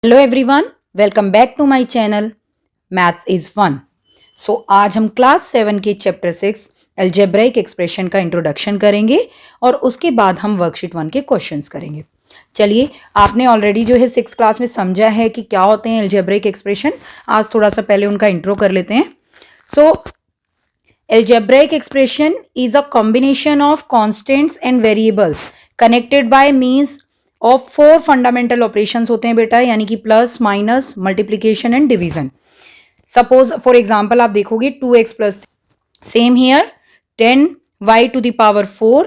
Hello everyone, welcome back to my channel maths is fun. So आज हम class 7 के chapter 6 algebraic expression का introduction करेंगे और उसके बाद हम वर्कशीट 1 के क्वेश्चंस करेंगे। चलिए, आपने ऑलरेडी जो है 6th क्लास में समझा है कि क्या होते हैं अलजेब्राइक एक्सप्रेशन। आज थोड़ा सा पहले उनका इंट्रो कर लेते हैं। So algebraic expression is a combination of constants and variables connected by means of 4 fundamental operations होते हैं बेटा, यानी कि plus, minus, multiplication and division. Suppose for example आप देखोगे 2x plus, same here 10y to the power 4,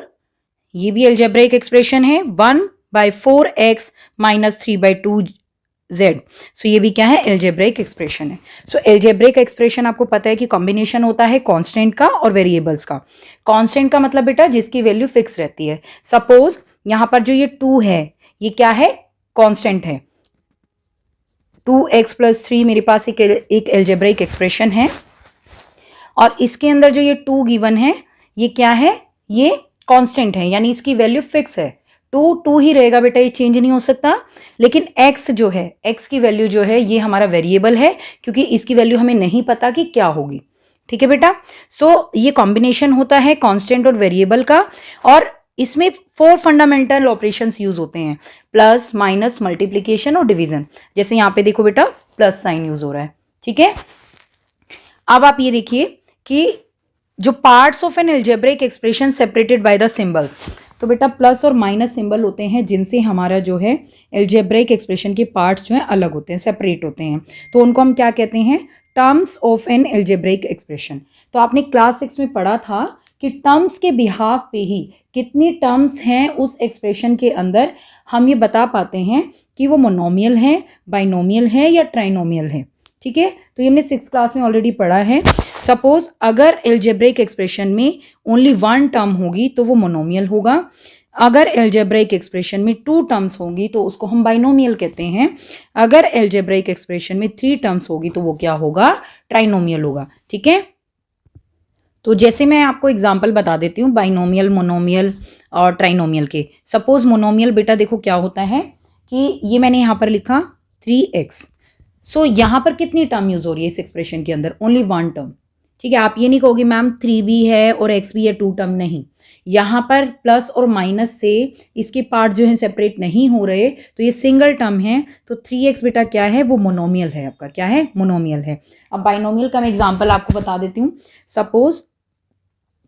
ये भी algebraic expression है। 1/4x माइनस 3/2z, सो ये भी क्या है, अलजेब्राइक एक्सप्रेशन है। सो अलजेब्राइक एक्सप्रेशन आपको पता है कि कॉम्बिनेशन होता है कांस्टेंट का और वेरिएबल्स का। कांस्टेंट का मतलब बेटा जिसकी वैल्यू फिक्स रहती है। सपोज यहां पर जो ये 2 है, ये क्या है, कांस्टेंट है। 2x प्लस 3 मेरे पास एक अलजेब्राइक एक्सप्रेशन है, और इसके अंदर जो ये 2 गिवन है, ये क्या है, ये कांस्टेंट है, यानी इसकी वैल्यू फिक्स है। 2 ही रहेगा बेटा, ये चेंज नहीं हो सकता। लेकिन x जो है, x की वैल्यू जो है, ये हमारा वेरिएबल है, क्योंकि इसकी वैल्यू हमें नहीं पता कि क्या होगी। ठीक है बेटा। सो ये कॉम्बिनेशन होता है कांस्टेंट और वेरिएबल का, और इसमें 4 फंडामेंटल ऑपरेशंस यूज होते हैं, प्लस, माइनस, मल्टीप्लीकेशन और डिवीजन। जैसे यहाँ पे देखो बेटा, प्लस साइन यूज हो रहा है। ठीक है, अब आप ये देखिए कि जो parts of N algebraic expression separated by the symbols, तो बेटा प्लस और माइनस सिंबल होते हैं जिनसे हमारा जो है अलजेब्रिक एक्सप्रेशन के पार्ट्स जो है अलग होते हैं, सेपरेट होते हैं। तो उनको हम क्या कहते हैं, terms of N algebraic expression. तो आपने क्लास 6 में पढ़ा था कि टर्म्स के बिहाफ पे ही कितनी टर्म्स हैं उस एक्सप्रेशन के अंदर, हम ये बता पाते हैं कि वो मोनोमियल है, बाइनोमियल है या ट्राइनोमियल है। ठीक है, तो ये हमने 6th क्लास में ऑलरेडी पढ़ा है। सपोज अगर अलजेब्रिक एक्सप्रेशन में ओनली 1 टर्म होगी तो वो मोनोमियल होगा। अगर अलजेब्रिक एक्सप्रेशन में 2 टर्म्स होंगी तो उसको हम बाइनोमियल कहते हैं। अगर अलजेब्रिक एक्सप्रेशन में 3 टर्म्स होगी तो वो क्या होगा, ट्राइनोमियल होगा। ठीक है, तो जैसे मैं आपको एग्जांपल बता देती हूँ बाइनोमियल, मोनोमियल और ट्राइनोमियल के। सपोज मोनोमियल बेटा देखो क्या होता है कि ये मैंने यहाँ पर लिखा 3x। सो यहाँ पर कितनी टर्म यूज हो रही है इस एक्सप्रेशन के अंदर, ओनली 1 टर्म। ठीक है, आप ये नहीं कहोगे मैम 3 भी है और x भी है, 2 टर्म नहीं। यहाँ पर प्लस और माइनस से इसके पार्ट जो है सेपरेट नहीं हो रहे, तो ये सिंगल टर्म है। तो 3x बेटा क्या है, वो मोनोमियल है, आपका क्या है, मोनोमियल है। अब बाइनोमियल का मैं एग्जाम्पल आपको बता देती हूँ। सपोज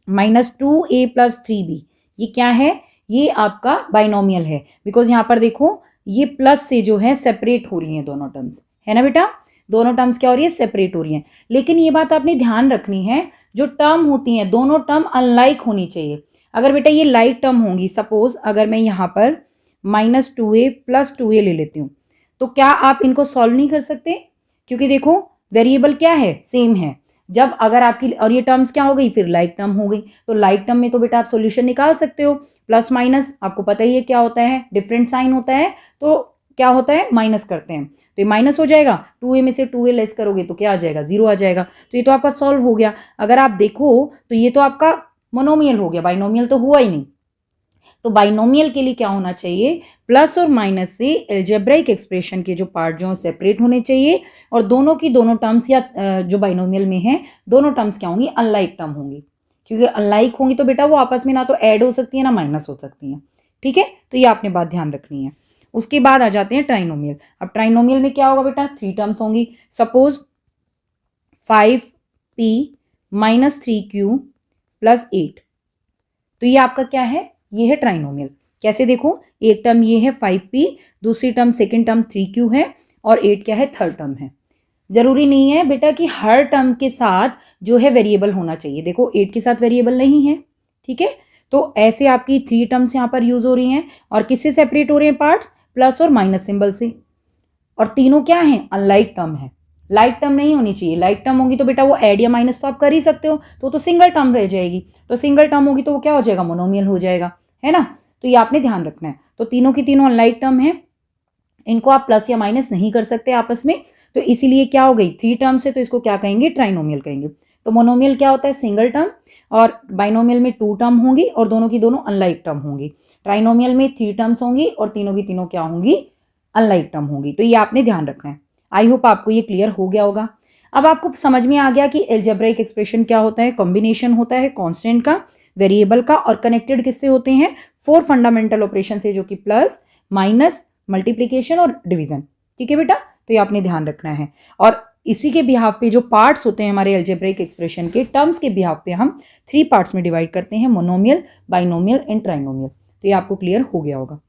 -2a प्लस 3b, ये क्या है, ये आपका बाइनोमियल है। बिकॉज यहाँ पर देखो ये प्लस से जो है सेपरेट हो रही हैं दोनों टर्म्स, है ना बेटा, दोनों टर्म्स क्या हो रही है, सेपरेट हो रही हैं। लेकिन ये बात आपने ध्यान रखनी है, जो टर्म होती हैं दोनों टर्म अनलाइक होनी चाहिए। अगर बेटा ये लाइक टर्म होंगी, सपोज अगर मैं यहाँ पर -2a प्लस 2a ले लेती हूँ, तो क्या आप इनको सॉल्व नहीं कर सकते, क्योंकि देखो वेरिएबल क्या है, सेम है। जब अगर आपकी और ये टर्म्स क्या हो गई, फिर लाइक टर्म हो गई, तो लाइक टर्म में तो बेटा आप सॉल्यूशन निकाल सकते हो। प्लस माइनस आपको पता ही है क्या होता है, डिफरेंट साइन होता है, तो क्या होता है, माइनस करते हैं, तो ये माइनस हो जाएगा। 2a में से 2a लेस करोगे तो क्या आ जाएगा, 0 आ जाएगा। तो ये तो आपका सॉल्व हो गया। अगर आप देखो तो ये तो आपका मोनोमियल हो गया, बाइनोमियल तो हुआ ही नहीं। तो बाइनोमियल के लिए क्या होना चाहिए, प्लस और माइनस से अलजेब्राइक एक्सप्रेशन के जो पार्ट जो सेपरेट होने चाहिए, और दोनों की दोनों टर्म्स या जो बाइनोमियल में है दोनों टर्म्स क्या होंगी, अनलाइक टर्म होंगी। क्योंकि अनलाइक होंगी तो बेटा वो आपस में ना तो ऐड हो सकती है ना माइनस हो सकती है। ठीक है, तो ये आपने बात ध्यान रखनी है। उसके बाद आ जाते हैं ट्राइनोमियल। अब ट्राइनोमियल में क्या होगा बेटा, 3 टर्म्स होंगी। Suppose 5p minus 3q plus 8, तो ये आपका क्या है, ये है ट्राइनोमियल। कैसे देखो, एक टर्म ये है 5p, दूसरी टर्म सेकंड टर्म 3q है, और 8 क्या है, थर्ड टर्म है। जरूरी नहीं है बेटा कि हर टर्म के साथ जो है वेरिएबल होना चाहिए। देखो 8 के साथ वेरिएबल नहीं है। ठीक है, तो ऐसे आपकी 3 टर्म्स यहाँ पर यूज हो रही हैं, और किससे सेपरेट हो रहे हैं पार्ट्स, प्लस और माइनस सिंबल से। और तीनों क्या है, अनलाइक टर्म है। लाइक टर्म नहीं होनी चाहिए, लाइक टर्म होगी तो बेटा वो ऐड या माइनस तो आप कर ही सकते हो, तो सिंगल टर्म रह जाएगी। तो सिंगल टर्म होगी तो वो क्या हो जाएगा, मोनोमियल हो जाएगा, है ना। तो ये आपने ध्यान रखना है। तो तीनों की तीनों अनलाइक टर्म है, इनको आप प्लस या माइनस नहीं कर सकते आपस में, तो इसीलिए क्या हो गई, 3 टर्म्स है तो इसको क्या कहेंगे, ट्राइनोमियल कहेंगे। तो मोनोमियल क्या होता है, सिंगल टर्म, और बाइनोमियल में 2 टर्म होंगी और दोनों की दोनों अनलाइक टर्म होंगी। ट्राइनोमियल में 3 टर्म्स होंगी और तीनों की तीनों क्या होंगी, अनलाइक टर्म होगी, तो ये आपने ध्यान रखना है। आई होप आपको ये क्लियर हो गया होगा। अब आपको समझ में आ गया कि एल्जेब्राइक एक्सप्रेशन क्या होता है। कॉम्बिनेशन होता है कांस्टेंट का, वेरिएबल का, और कनेक्टेड किससे होते हैं, 4 फंडामेंटल ऑपरेशन से, जो कि प्लस, माइनस, मल्टीप्लीकेशन और डिवीजन। ठीक है बेटा, तो ये आपने ध्यान रखना है। और इसी के बिहाफ पे जो पार्ट्स होते हैं हमारे एल्जेब्राइक एक्सप्रेशन के, टर्म्स के बिहाफ पे हम 3 पार्ट्स में डिवाइड करते हैं, मोनोमियल, बाइनोमियल एंड ट्राइनोमियल। तो ये आपको क्लियर हो गया होगा।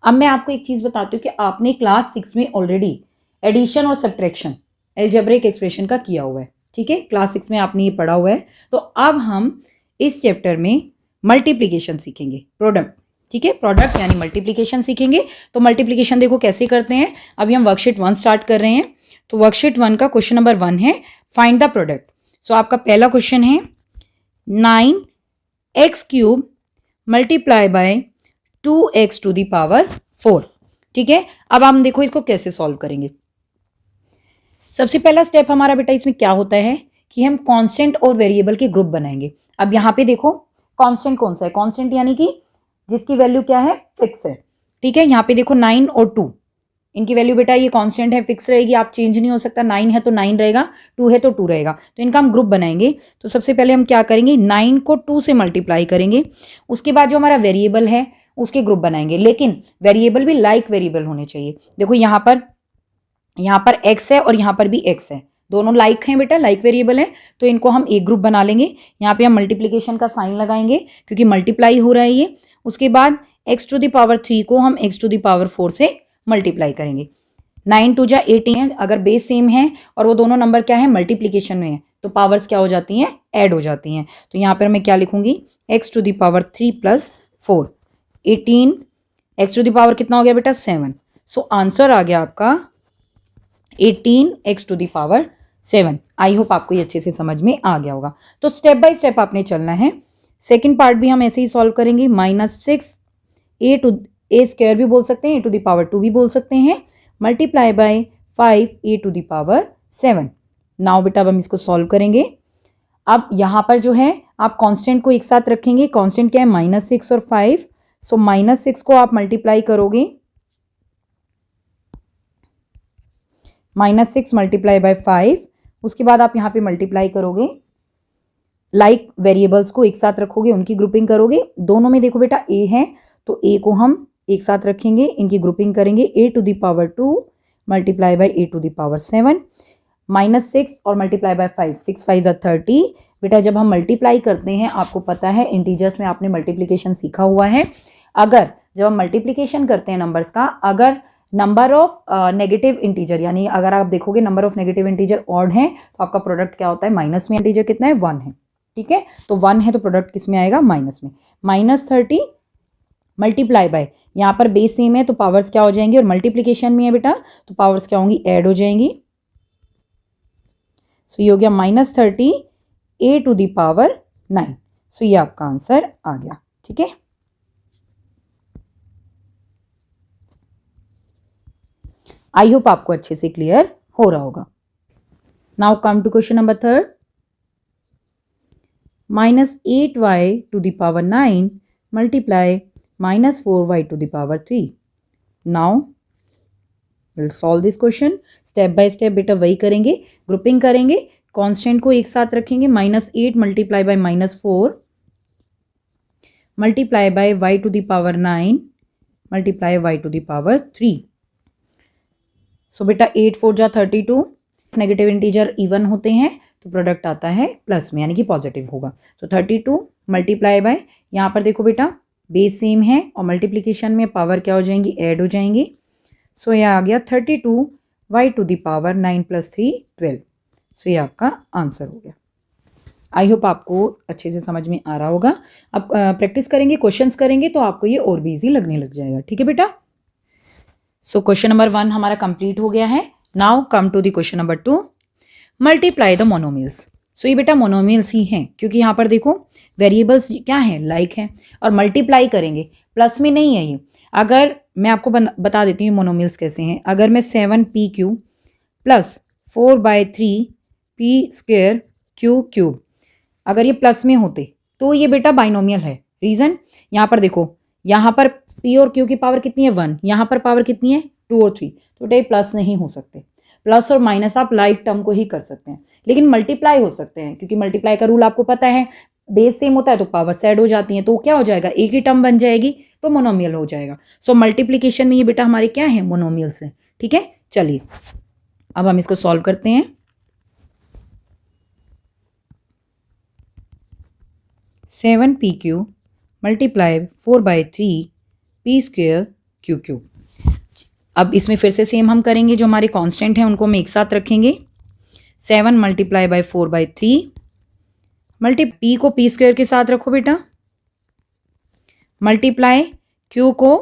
अब मैं आपको एक चीज बताती हूँ कि आपने क्लास 6 में ऑलरेडी एडिशन और सब्ट्रैक्शन एल्जेब्रिक एक्सप्रेशन का किया हुआ है। ठीक है, क्लास 6 में आपने ये पढ़ा हुआ है। तो अब हम इस चैप्टर में मल्टीप्लीकेशन सीखेंगे, प्रोडक्ट। ठीक है, प्रोडक्ट यानी मल्टीप्लीकेशन सीखेंगे। तो मल्टीप्लीकेशन देखो कैसे करते हैं। अभी हम वर्कशीट 1 स्टार्ट कर रहे हैं। तो वर्कशीट 1 का क्वेश्चन नंबर 1 है फाइंड द प्रोडक्ट। सो आपका पहला क्वेश्चन है 9x³ multiply by 2x to the power 4। ठीक है, अब हम देखो इसको कैसे सॉल्व करेंगे। सबसे पहला स्टेप हमारा बेटा इसमें क्या होता है कि हम कांस्टेंट और वेरिएबल के ग्रुप बनाएंगे। अब यहाँ पे देखो कांस्टेंट कौन सा है, कांस्टेंट यानी कि जिसकी वैल्यू क्या है, फिक्स है। ठीक है, यहाँ पे देखो 9 और 2, इनकी वैल्यू बेटा ये कांस्टेंट है, फिक्स रहेगी, आप चेंज नहीं हो सकता। 9 है तो 9 रहेगा, 2 है तो 2 रहेगा। तो इनका हम ग्रुप बनाएंगे। तो सबसे पहले हम क्या करेंगे, 9 को 2 से मल्टीप्लाई करेंगे। उसके बाद जो हमारा वेरिएबल है उसके ग्रुप बनाएंगे, लेकिन वेरिएबल भी लाइक वेरिएबल होने चाहिए। देखो यहाँ पर x है और यहाँ पर भी x है, दोनों लाइक हैं बेटा, लाइक वेरिएबल है। तो इनको हम एक ग्रुप बना लेंगे। यहाँ पे हम मल्टीप्लीकेशन का साइन लगाएंगे क्योंकि मल्टीप्लाई हो रहा है ये। उसके बाद x टू द पावर 3 को हम x टू द पावर 4 से मल्टीप्लाई करेंगे। 9 2 जा 18, अगर बेस सेम है और वो दोनों नंबर क्या है, मल्टीप्लीकेशन में है, तो पावर्स क्या हो जाती हैं, ऐड हो जाती हैं। तो यहाँ पर मैं क्या लिखूंगी, x to the power 3 plus 4, 18, x to the power कितना हो गया बेटा, 7। सो आंसर आ गया आपका 18x to the power 7। I hope आपको ये अच्छे से समझ में आ गया होगा। तो स्टेप बाय स्टेप आपने चलना है। सेकंड पार्ट भी हम ऐसे ही सॉल्व करेंगे। -6a² भी बोल सकते हैं, a टू द पावर 2 भी बोल सकते हैं, multiply by 5a to the power 7। Now बेटा अब हम इसको सॉल्व करेंगे। अब यहाँ पर जो है आप कांस्टेंट को एक साथ रखेंगे। कांस्टेंट क्या है, -6 और 5। सो -6 को आप मल्टीप्लाई करोगे, -6 मल्टीप्लाई बाय 5। उसके बाद आप यहाँ पे मल्टीप्लाई करोगे, लाइक वेरिएबल्स को एक साथ रखोगे, उनकी ग्रुपिंग करोगे। दोनों में देखो बेटा a है तो a को हम एक साथ रखेंगे, इनकी ग्रुपिंग करेंगे। a to the power 2 multiply by a to the power 7, -6 और मल्टीप्लाई बाय 5, 6 5 जा 30। बेटा जब हम मल्टीप्लाई करते हैं, आपको पता है इंटीजर्स में आपने मल्टीप्लीकेशन सीखा हुआ है। अगर जब हम मल्टीप्लीकेशन करते हैं नंबर्स का, अगर नंबर ऑफ नेगेटिव इंटीजर, यानी अगर आप देखोगे number of negative integer odd है तो आपका प्रोडक्ट क्या होता है, माइनस में। इंटीजर कितना है, 1 है। ठीक है, तो 1 है तो प्रोडक्ट किस में आएगा, माइनस में। -30 मल्टीप्लाई बाय, यहाँ पर बेस सेम है तो पावर्स क्या हो जाएंगी, और मल्टीप्लीकेशन में है बेटा तो पावर्स क्या होंगी, ऐड हो जाएंगी। सो ये हो गया -30 a टू द पावर 9। सो ये आपका आंसर आ गया। ठीक है, आई होप आपको अच्छे से क्लियर हो रहा होगा। Now come to question number 3। -8y to the power 9 multiply -4y to the power 3। Now will solve this question step by step. बेटा वही करेंगे, ग्रुपिंग करेंगे, कांस्टेंट को एक साथ रखेंगे। -8 multiply by -4 multiply by y to the power 9 multiply y to the power 3। So बेटा 8 4 जा 32, नेगेटिव इंटीजर इवन होते हैं तो प्रोडक्ट आता है प्लस में, यानी कि पॉजिटिव होगा। तो 32 मल्टीप्लाई बाय, यहाँ पर देखो बेटा बेस सेम है और मल्टीप्लीकेशन में पावर क्या हो जाएंगी, ऐड हो जाएंगी। सो ये आ गया 32 y टू द पावर 9 + 3 12। सो ये आपका आंसर हो गया। आई होप आपको अच्छे से समझ में आ रहा होगा। अब प्रैक्टिस करेंगे, क्वेश्चंस करेंगे तो आपको ये और भी ईजी लगने लग जाएगा। ठीक है बेटा, सो क्वेश्चन नंबर 1 हमारा कंप्लीट हो गया है। Now come to the question number 2, multiply the monomials. So ये बेटा मोनोमियल्स ही हैं क्योंकि यहाँ पर देखो वेरिएबल्स क्या हैं, लाइक हैं, और मल्टीप्लाई करेंगे, प्लस में नहीं है ये। अगर मैं आपको बता देती हूँ मोनोमियल्स कैसे हैं। अगर मैं 7pq प्लस 4/3p² q³ अगर ये प्लस में होते तो ये बेटा बाइनोमियल है। रीज़न यहाँ पर देखो, यहाँ पर पी और क्यू की पावर कितनी है 1, यहाँ पर पावर कितनी है 2 और 3, तो बेटा प्लस नहीं हो सकते। प्लस और माइनस आप लाइक टर्म को ही कर सकते हैं, लेकिन मल्टीप्लाई हो सकते हैं, क्योंकि मल्टीप्लाई का रूल आपको पता है, बेस सेम होता है तो पावर ऐड हो जाती है, तो क्या हो जाएगा एक ही टर्म बन जाएगी, तो मोनोमियल हो जाएगा। सो मल्टीप्लीकेशन में ये बेटा हमारे क्या है मोनोमियल्स है। ठीक है, चलिए अब हम इसको सॉल्व करते हैं। 7pq multiply 4/3 p² QQ। अब इसमें फिर से सेम हम करेंगे, जो हमारे कांस्टेंट हैं उनको हम एक साथ रखेंगे। 7 मल्टीप्लाई बाई 4/3 पी को p² के साथ रखो बेटा, मल्टीप्लाई क्यू को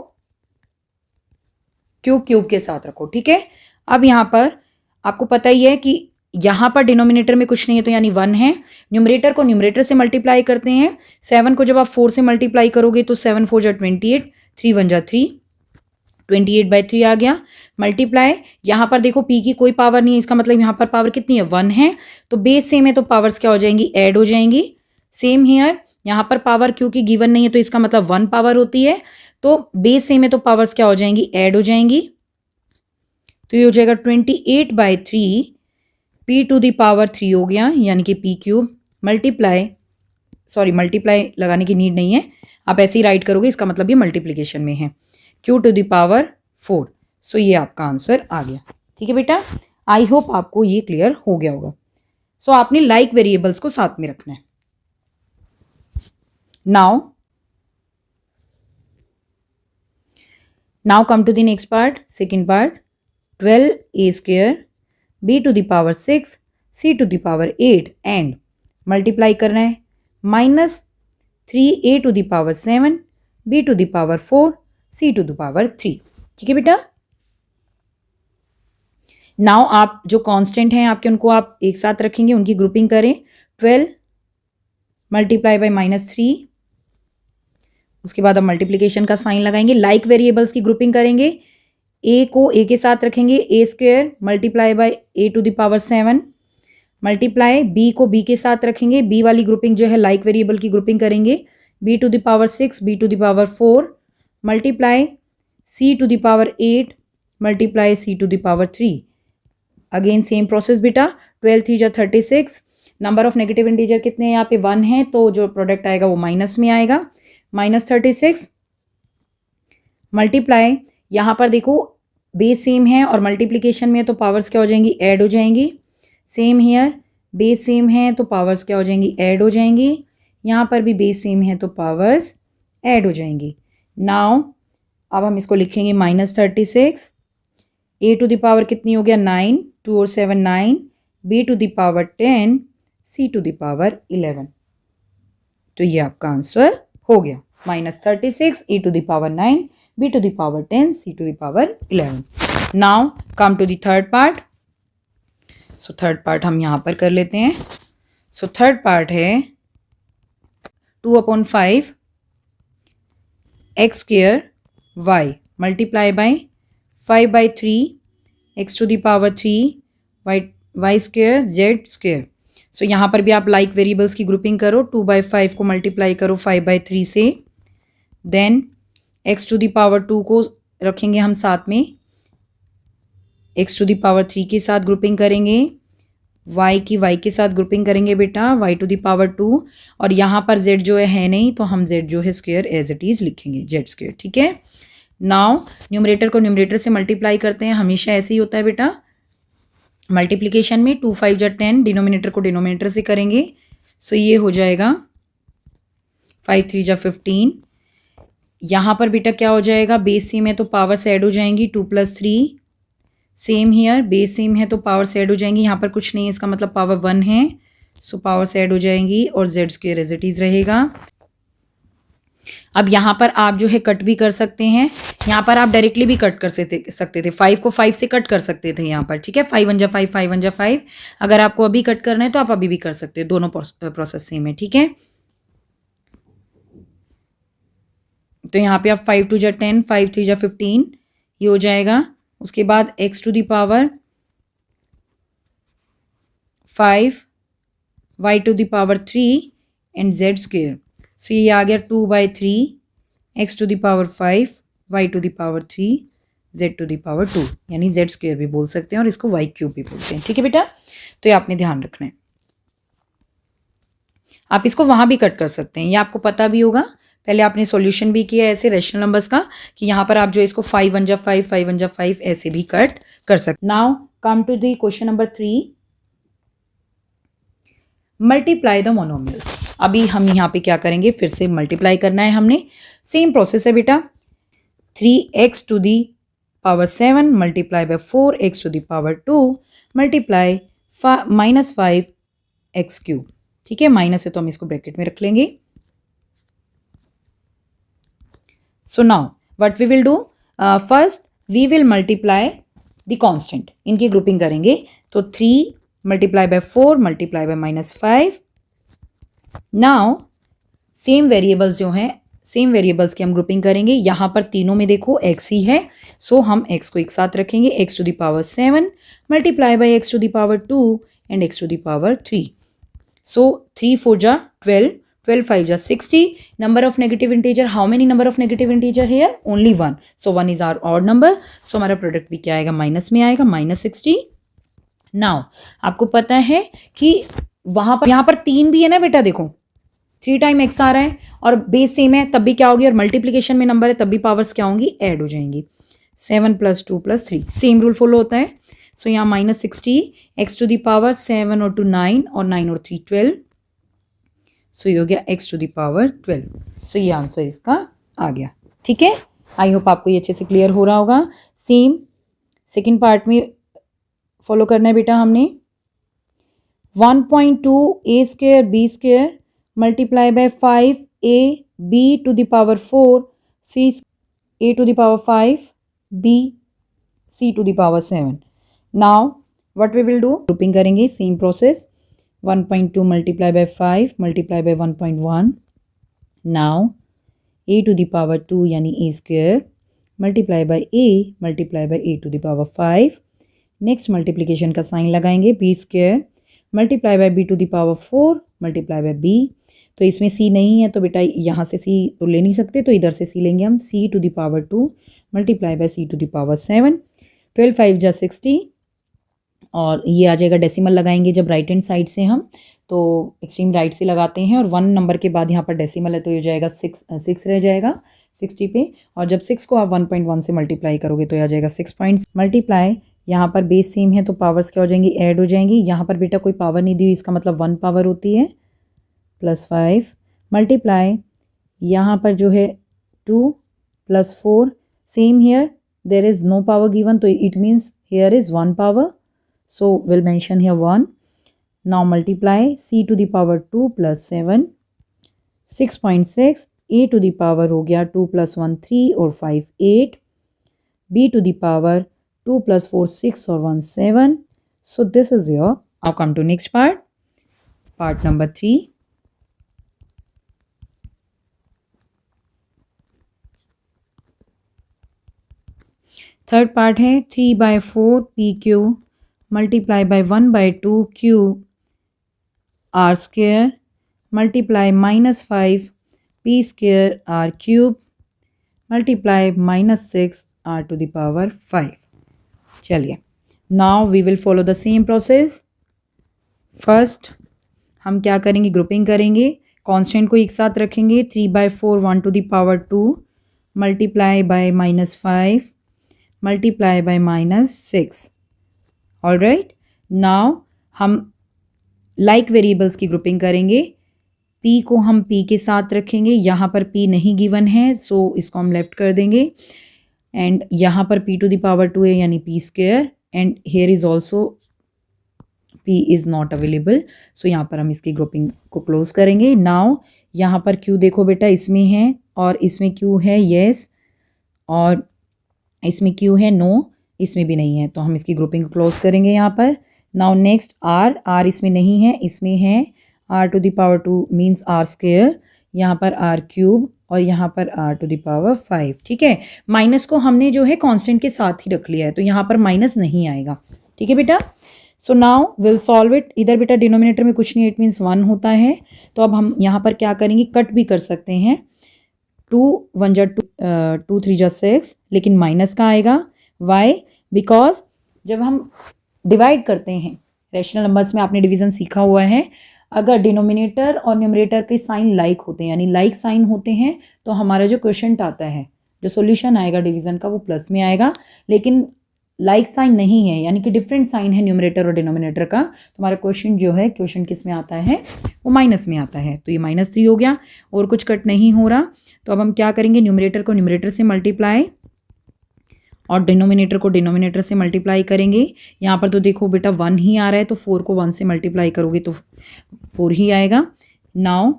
क्यू क्यूब के साथ रखो। ठीक है, अब यहाँ पर आपको पता ही है कि यहाँ पर डिनोमिनेटर में कुछ नहीं है, तो यानी 1 है। न्यूमरेटर को न्यूमरेटर से मल्टीप्लाई करते हैं। 7 को जब आप 4 से मल्टीप्लाई करोगे तो 7 4 जा 28, 3 1 जा 3, 28/3 आ गया। मल्टीप्लाई यहाँ पर देखो p की कोई पावर नहीं है, इसका मतलब यहाँ पर पावर कितनी है 1 है, तो बेस सेम है तो पावर्स क्या हो जाएंगी ऐड हो जाएंगी। सेम हियर यहाँ पर पावर क्योंकि गिवन नहीं है तो इसका मतलब 1 पावर होती है, तो बेस सेम है तो पावर्स क्या हो जाएंगी ऐड हो जाएंगी। तो ये हो जाएगा 28/3 p³ हो गया, यानी कि p³ मल्टीप्लाई लगाने की नीड नहीं है, आप ऐसे ही राइट करोगे, इसका मतलब ये मल्टीप्लीकेशन में है q⁴। सो ये आपका आंसर आ गया। ठीक है बेटा, आई होप आपको ये क्लियर हो गया होगा। सो आपने लाइक वेरिएबल्स को साथ में रखना है। Now come to the next part, second part. 12a² b⁶ c⁸ and multiply करना है -3a⁷ b⁴ c⁴। ठीक है बेटा, नाउ आप जो कांस्टेंट हैं आपके उनको आप एक साथ रखेंगे, उनकी ग्रुपिंग करें। 12 मल्टीप्लाई बाय -3, उसके बाद आप मल्टीप्लीकेशन का साइन लगाएंगे। लाइक वेरिएबल्स की ग्रुपिंग करेंगे, ए को ए के साथ रखेंगे, a² multiply by a⁷ multiply B को बी के साथ रखेंगे, बी वाली ग्रुपिंग जो है लाइक वेरिएबल की ग्रुपिंग करेंगे, b⁶ b⁴ multiply c⁸ multiply c⁷। Again same process बेटा। 12 3 जा 36, नंबर ऑफ नेगेटिव इंटीजर कितने हैं यहाँ पे 1 है, तो जो प्रोडक्ट आएगा वो माइनस में आएगा, -36 मल्टीप्लाई यहाँ पर देखो बेस सेम है और मल्टीप्लीकेशन में तो पावर्स क्या हो जाएंगी ऐड हो जाएंगी। सेम हियर बेस सेम है तो पावर्स क्या हो जाएंगी ऐड हो जाएंगी, यहाँ पर भी बेस सेम है तो पावर्स ऐड हो जाएंगी। नाउ अब हम इसको लिखेंगे -36, a⁴ कितनी हो गया 9, 2 और 7 9, b⁻10 c⁻11। तो ये आपका आंसर हो गया, -36 a⁴9 b⁻10 c⁻11। Now come to the third part. So third part हम यहाँ पर कर लेते हैं। सो थर्ड पार्ट है 2/5 x² y multiply by 5/3 x⁻3 y² z²। सो यहाँ पर भी आप लाइक वेरिएबल्स की ग्रुपिंग करो, 2/5 को मल्टीप्लाई करो 5/3 से, देन x⁻2 को रखेंगे हम साथ में, x⁻3 के साथ ग्रुपिंग करेंगे, y की y के साथ ग्रुपिंग करेंगे बेटा y⁻2, और यहाँ पर z जो है नहीं तो हम z जो है स्क्वायर एज इट इज लिखेंगे z²। ठीक है, नाउ न्यूमरेटर को न्यूमरेटर से मल्टीप्लाई करते हैं, हमेशा ऐसे ही होता है बेटा मल्टीप्लिकेशन में। 2 5 जा 10, डिनोमिनेटर को डिनोमिनेटर से करेंगे, सो ये हो जाएगा 5 3 जा 15। यहाँ पर बेटा क्या हो जाएगा बेस सेम है तो पावर्स ऐड हो जाएंगी, 2 + 3। सेम हियर बेस सेम है तो पावर्स ऐड हो जाएंगी, यहाँ पर कुछ नहीं है इसका मतलब पावर 1 है, सो पावर्स ऐड हो जाएंगी और z² एज इट इज रहेगा। अब यहाँ पर आप जो है कट भी कर सकते हैं, यहाँ पर आप डायरेक्टली भी कट कर सकते थे, 5 को 5 से कट कर सकते थे यहाँ पर। ठीक है, 5 1 जा 5 5 1 जा 5। अगर आपको अभी कट करना है तो आप अभी भी कर सकते हैं, दोनों प्रोसेस सेम है। ठीक है, तो यहाँ पे आप 5 2 जा 10, 5 3 जा 15 ये हो जाएगा। उसके बाद x⁻5 y⁻3 एंड z²। सो ये आ गया 2/3 x⁻5 Y to the power 3 Z to the power 2, यानी जेड स्क्वायर भी बोल सकते हैं और इसको वाई क्यूब भी बोलते हैं। ठीक है बेटा, तो ये आपने ध्यान रखना है। आप इसको वहां भी कट कर सकते हैं, ये आपको पता भी होगा, पहले आपने सॉल्यूशन भी किया ऐसे रेशनल नंबर्स का कि यहाँ पर आप जो इसको 5 1 जा 5 5 1 जा 5 ऐसे भी कट कर सकते। Now come to the question number 3, multiply the monomials. अभी हम यहाँ पे क्या करेंगे, फिर से मल्टीप्लाई करना है हमने, सेम प्रोसेस है बेटा। 3x to the power 7 multiply by 4x to the power 2 multiply -5x cube. ठीक है, माइनस है तो हम इसको ब्रैकेट में रख लेंगे। So now what we will do, first we will multiply the constant, इनकी ग्रुपिंग करेंगे। तो 3 multiply by 4 multiply by -5। Now same variables जो हैं, सेम वेरिएबल्स की हम ग्रुपिंग करेंगे। यहाँ पर तीनों में देखो x ही है, सो हम x को एक साथ रखेंगे, x to the power 7 multiply by x to the power 2 and x to the power 3। So 3 4 जा 12, 12 5 जा 60। Number of negative integer, how many number of negative integer here, only 1, so 1 is our odd number, so हमारा product भी क्या आएगा, minus में आएगा, -60। Now आपको पता है कि वहां पर यहाँ पर 3 भी है ना बेटा, देखो 3 टाइम x आ रहा है और बेस सेम है, तब भी क्या होगी, और मल्टीप्लीकेशन में नंबर है तब भी पावर्स क्या होंगी, ऐड हो जाएंगी। 7 + 2 + 3 सेम रूल फॉलो होता है। सो यहाँ -60, x टू द पावर 7 और 2 9 और 9 और 3 12, सो ये हो गया x टू द पावर 12। सो ये आंसर इसका आ गया। ठीक है, आई होप आपको ये अच्छे से क्लियर हो रहा होगा। सेम सेकेंड पार्ट में फॉलो करना है बेटा हमने। 1.2 a square b square multiply by 5 a b to the power 4 c a to the power 5 b c to the power 7। Now what we will do, grouping करेंगे, same process. 1.2 multiply by 5 multiply by 1.1। Now a to the power 2 यानी a square multiply by a multiply by a to the power 5। Next multiplication का sign लगाएंगे, b square multiply by b to the power 4 multiply by b। तो इसमें c नहीं है तो बेटा यहाँ से c तो ले नहीं सकते, तो इधर से c लेंगे हम, c to the power 2 multiply by c to the power 7। 12 5 जा 60 और ये आ जाएगा, डेसिमल लगाएंगे जब राइट हैंड साइड से हम, तो एक्सट्रीम राइट से लगाते हैं, और 1 नंबर के बाद यहाँ पर डेसिमल है तो ये जाएगा 6 रह जाएगा 60 पे, और जब 6 को आप 1.1 से मल्टीप्लाई करोगे तो ये आ जाएगा 6 पॉइंट मल्टीप्लाई। यहाँ पर बेस सेम है तो पावर्स क्या हो जाएंगी, ऐड हो जाएंगी। यहाँ पर बेटा कोई पावर नहीं दी हुई, इसका मतलब 1 पावर होती है, +5 मल्टीप्लाई यहाँ पर जो है 2 + 4, same here there is no power given, तो it means here is 1 power, so will mention here 1। Now multiply c to the power 2 + 7 6.6, a to the power हो गया 2 + 1 3 और 5 8, b टू द पावर 2 + 4 6 और 1 7। So this is your, now come to next part, part number 3. Third part है 3/4 PQ multiply by 1/2 Q R square multiply -5 P square R cube multiply -6 R to the power 5। चलिए, now we will follow the same process. First हम क्या करेंगे, grouping करेंगे, constant को एक साथ रखेंगे। 3/4 1 to the power 2 multiply by -5 multiply by -6। All right, now हम लाइक वेरिएबल्स की ग्रुपिंग करेंगे। p को हम p के साथ रखेंगे, यहाँ पर p नहीं गिवन है सो इसको हम लेफ्ट कर देंगे, एंड यहाँ पर p टू द पावर 2 है यानी p square, and here is also p is not available, so यहाँ पर हम इसकी ग्रुपिंग को क्लोज करेंगे। नाउ यहाँ पर q देखो बेटा, इसमें है और इसमें q है येस, और इसमें q है नो, इसमें भी नहीं है, तो हम इसकी ग्रुपिंग को क्लोज करेंगे यहाँ पर। नाउ नेक्स्ट r इसमें नहीं है, इसमें है r to the power 2 means r square, यहाँ पर r क्यूब और यहाँ पर r टू द पावर 5। ठीक है, माइनस को हमने जो है कांस्टेंट के साथ ही रख लिया है, तो यहाँ पर माइनस नहीं आएगा। ठीक है बेटा, so now will solve it. इधर बेटा डिनोमिनेटर में कुछ नहीं, इट मीन्स 1 होता है, तो अब हम यहाँ पर क्या करेंगे, कट भी कर सकते हैं। 1 जा 2 3 जा 6, लेकिन माइनस का आएगा। वाई? बिकॉज जब हम डिवाइड करते हैं रैशनल नंबर्स में, आपने डिवीजन सीखा हुआ है, अगर डिनोमिनेटर और न्यूमरेटर के साइन लाइक होते हैं, यानी लाइक साइन होते हैं, तो हमारा जो क्वोशंट आता है, जो सॉल्यूशन आएगा डिवीजन का, वो प्लस में आएगा। लेकिन लाइक साइन नहीं है, यानी कि डिफरेंट साइन है न्यूमरेटर और डिनोमिनेटर का, तो हमारा क्वेश्चन जो है, क्वेश्चन किस में आता है, वो माइनस में आता है। तो ये -3 हो गया और कुछ कट नहीं हो रहा। तो अब हम क्या करेंगे, न्यूमरेटर को न्यूमरेटर से मल्टीप्लाई और डिनोमिनेटर को डिनोमिनेटर से मल्टीप्लाई करेंगे। यहाँ पर तो देखो बेटा 1 ही आ रहा है, तो 4 को 1 से मल्टीप्लाई करोगे तो 4 ही आएगा। Now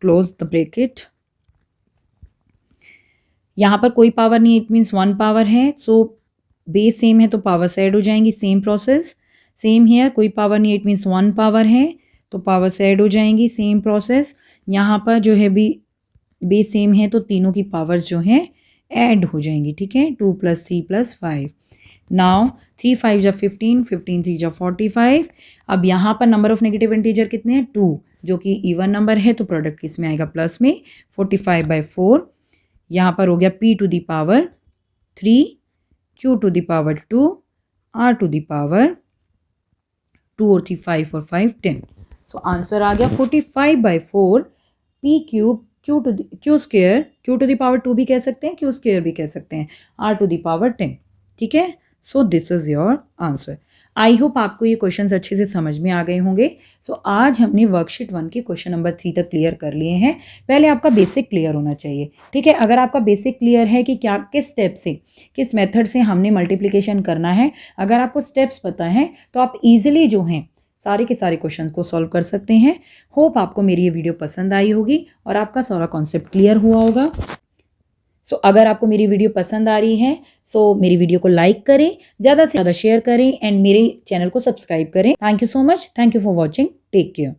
close the bracket. यहाँ पर कोई पावर नहीं, इट मीन्स 1 पावर है, सो बेस सेम है तो पावर्स ऐड हो जाएंगी। सेम प्रोसेस, सेम हेयर, कोई पावर नहीं, इट मीन्स 1 पावर है तो पावर्स ऐड हो जाएंगी। सेम प्रोसेस यहाँ पर जो है भी बेस सेम है तो तीनों की पावर्स जो हैं ऐड हो जाएंगी। ठीक है, 2 + 3 + 5। नाउ 3 5 जा 15, 15 3 जा 45। अब यहाँ पर नंबर ऑफ नेगेटिव इंटीजर कितने हैं, 2, जो कि इवन नंबर है, तो प्रोडक्ट किस में आएगा, प्लस में। 45/4 यहाँ पर हो गया p⁻³ 3, q⁻², r⁻² 2 और 3 5 और 5 10। सो आंसर आ गया 45/4 p³ q², q⁻² भी कह सकते हैं, q² भी कह सकते हैं, r⁻10। ठीक है, so this is your answer. I hope आपको ये क्वेश्चंस अच्छे से समझ में आ गए होंगे। सो आज हमने वर्कशीट 1 के क्वेश्चन नंबर 3 तक क्लियर कर लिए हैं। पहले आपका बेसिक क्लियर होना चाहिए। ठीक है, अगर आपका बेसिक क्लियर है कि क्या किस स्टेप से, किस मेथड से हमने मल्टीप्लिकेशन करना है, अगर आपको स्टेप्स पता है तो आप इजीली जो हैं सारे के सारे क्वेश्चंस को सॉल्व कर सकते हैं। होप आपको मेरी ये वीडियो पसंद आई होगी और आपका सारा कॉन्सेप्ट क्लियर हुआ होगा। सो अगर आपको मेरी वीडियो पसंद आ रही है, सो मेरी वीडियो को लाइक करें, ज़्यादा से ज़्यादा शेयर करें एंड मेरे चैनल को सब्सक्राइब करें। Thank you so much, thank you for watching, take care.